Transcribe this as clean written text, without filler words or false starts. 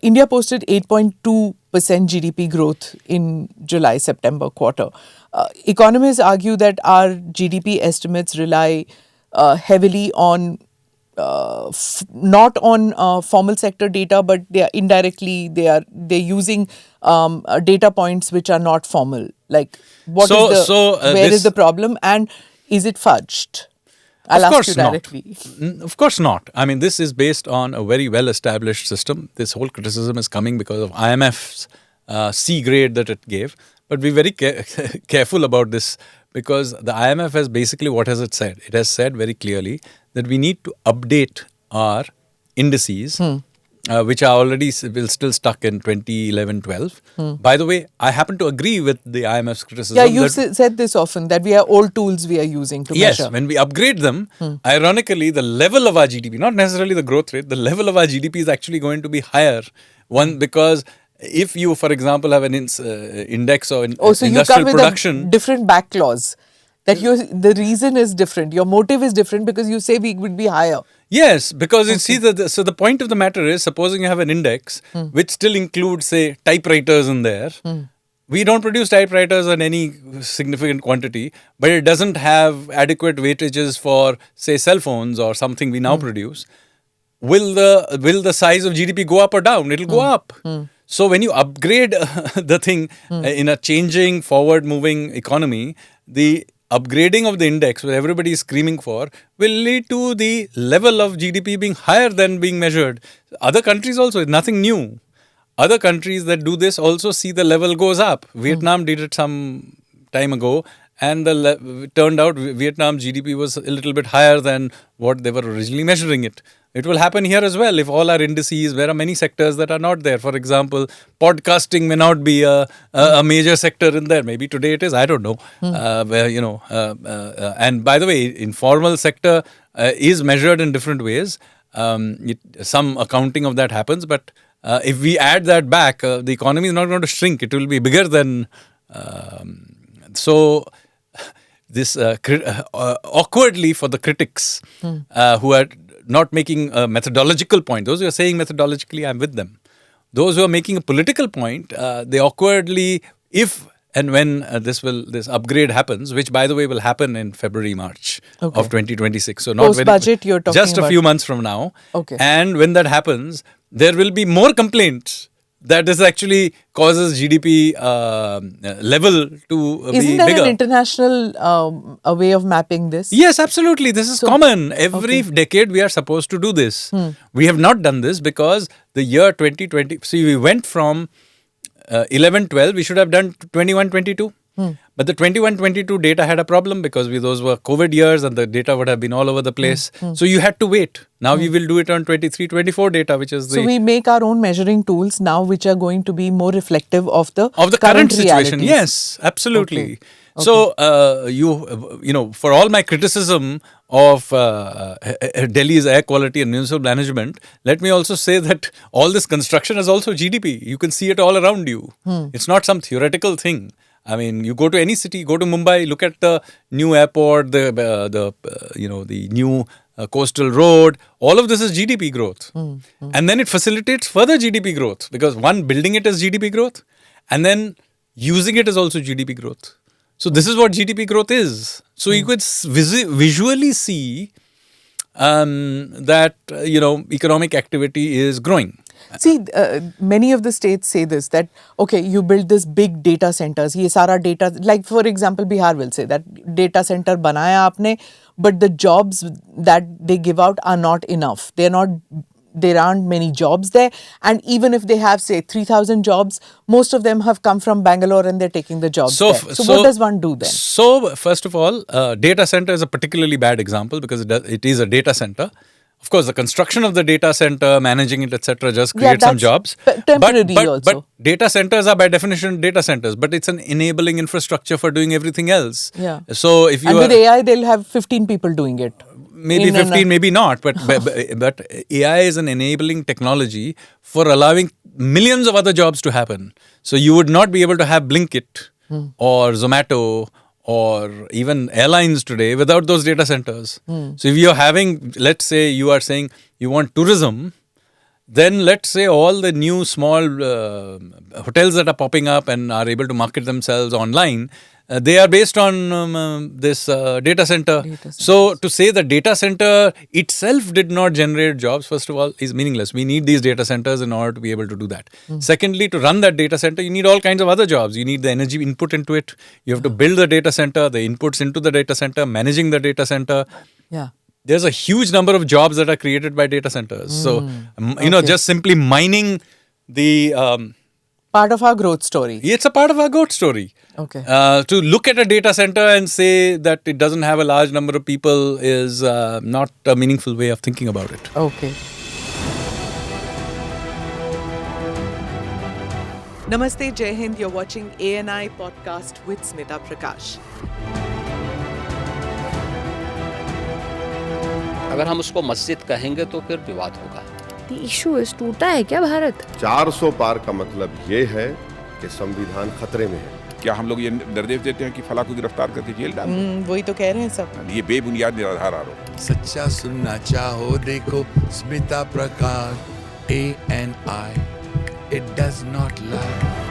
India posted 8.2% GDP growth in July-September quarter. Economists argue that our GDP estimates rely heavily on not on formal sector data, but they are indirectly they're using data points which are not formal. Like where is the problem, and is it fudged? I'll ask you directly. Of course not. I mean, this is based on a very well-established system. This whole criticism is coming because of IMF's C grade that it gave. But be very careful about this, because the IMF has basically, what has it said? It has said very clearly that we need to update our indices, which are already still stuck in 2011-12. By the way, I happen to agree with the IMF's criticism. Yeah, you've said this often, that we are old tools we are using to measure. Yes, when we upgrade them, ironically, the level of our GDP, not necessarily the growth rate, the level of our GDP is actually going to be higher. Because if you, for example, have an index or industrial you come with production, a different back clause. That the reason is different. Your motive is different because you say we would be higher. Yes, because you see that. So the point of the matter is, supposing you have an index which still includes, say, typewriters in there. We don't produce typewriters in any significant quantity, but it doesn't have adequate weightages for, say, cell phones or something we now produce. Will the size of GDP go up or down? It'll go up. So when you upgrade the thing in a changing, forward-moving economy, the upgrading of the index, where everybody is screaming for, will lead to the level of GDP being higher than being measured. Other countries also, it's nothing new. Other countries that do this also see the level goes up. Vietnam did it some time ago, and it turned out Vietnam's GDP was a little bit higher than what they were originally measuring it. It will happen here as well if all our indices, there are many sectors that are not there. For example, podcasting may not be a major sector in there. Maybe today it is, I don't know. And by the way, informal sector is measured in different ways. Some accounting of that happens, but if we add that back, the economy is not going to shrink. It will be bigger than... So this awkwardly for the critics who are not making a methodological point. Those who are saying methodologically, I'm with them. Those who are making a political point, they awkwardly, if and when this upgrade happens, which by the way will happen in February, March of 2026. So not post-budget you're talking just a few months from now. Okay. And when that happens, there will be more complaints that this actually causes GDP level to be bigger. Isn't there an international a way of mapping this? Yes, absolutely. This is common. Every decade we are supposed to do this. We have not done this because the year 2020... See, we went from 11-12, we should have done 21-22. But the 21-22 data had a problem because those were COVID years and the data would have been all over the place. So you had to wait. Now we will do it on 23-24 data, which is So we make our own measuring tools now, which are going to be more reflective of the current situation. realities. Yes, absolutely. So, for all my criticism of Delhi's air quality and municipal management, let me also say that all this construction is also GDP. You can see it all around you. It's not some theoretical thing. I mean, you go to any city, go to Mumbai, look at the new airport, the new coastal road. All of this is GDP growth. And then it facilitates further GDP growth because one, building it is GDP growth, and then using it is also GDP growth. So this is what GDP growth is. So you could visually see that, economic activity is growing. See, many of the states say this, that, okay, you build this big data centers, ye sara data, like for example, Bihar will say that data center banaya aapne, but the jobs that they give out are not enough. There aren't many jobs there. And even if they have, say, 3,000 jobs, most of them have come from Bangalore and they're taking the jobs there. So what does one do then? So, first of all, data center is a particularly bad example because it is a data center. Of course, the construction of the data center, managing it, etc., just creates some jobs. But data centers are by definition data centers, but it's an enabling infrastructure for doing everything else. Yeah. So if you with AI, they'll have 15 people doing it. Maybe 15, maybe not. But AI is an enabling technology for allowing millions of other jobs to happen. So you would not be able to have Blinkit or Zomato or even airlines today without those data centers. So if you're having, let's say you are saying you want tourism, then let's say all the new small hotels that are popping up and are able to market themselves online, they are based on this data center. So to say the data center itself did not generate jobs, first of all, is meaningless. We need these data centers in order to be able to do that. Secondly, to run that data center, you need all kinds of other jobs. You need the energy input into it. You have to build the data center, the inputs into the data center, managing the data center. Yeah. There's a huge number of jobs that are created by data centers. So, just simply mining the... part of our growth story. It's a part of our growth story. Okay. To look at a data center and say that it doesn't have a large number of people is not a meaningful way of thinking about it. Okay. Namaste, Jai Hind. You're watching ANI podcast with Smita Prakash. अगर हम उसको मस्जिद कहेंगे तो फिर विवाद होगा। The issue is टूटा है क्या भारत? 400 पार का मतलब ये है कि संविधान खतरे में है। क्या हम लोग ये निर्देश देते हैं कि फला को गिरफ्तार करके जेल डाल दें? वही तो कह रहे हैं सब। ये बेबुनियाद निराधार आरोप। सच्चा सुनना चाहो देखो स्मिता प्रकाश ANI, it does not lie.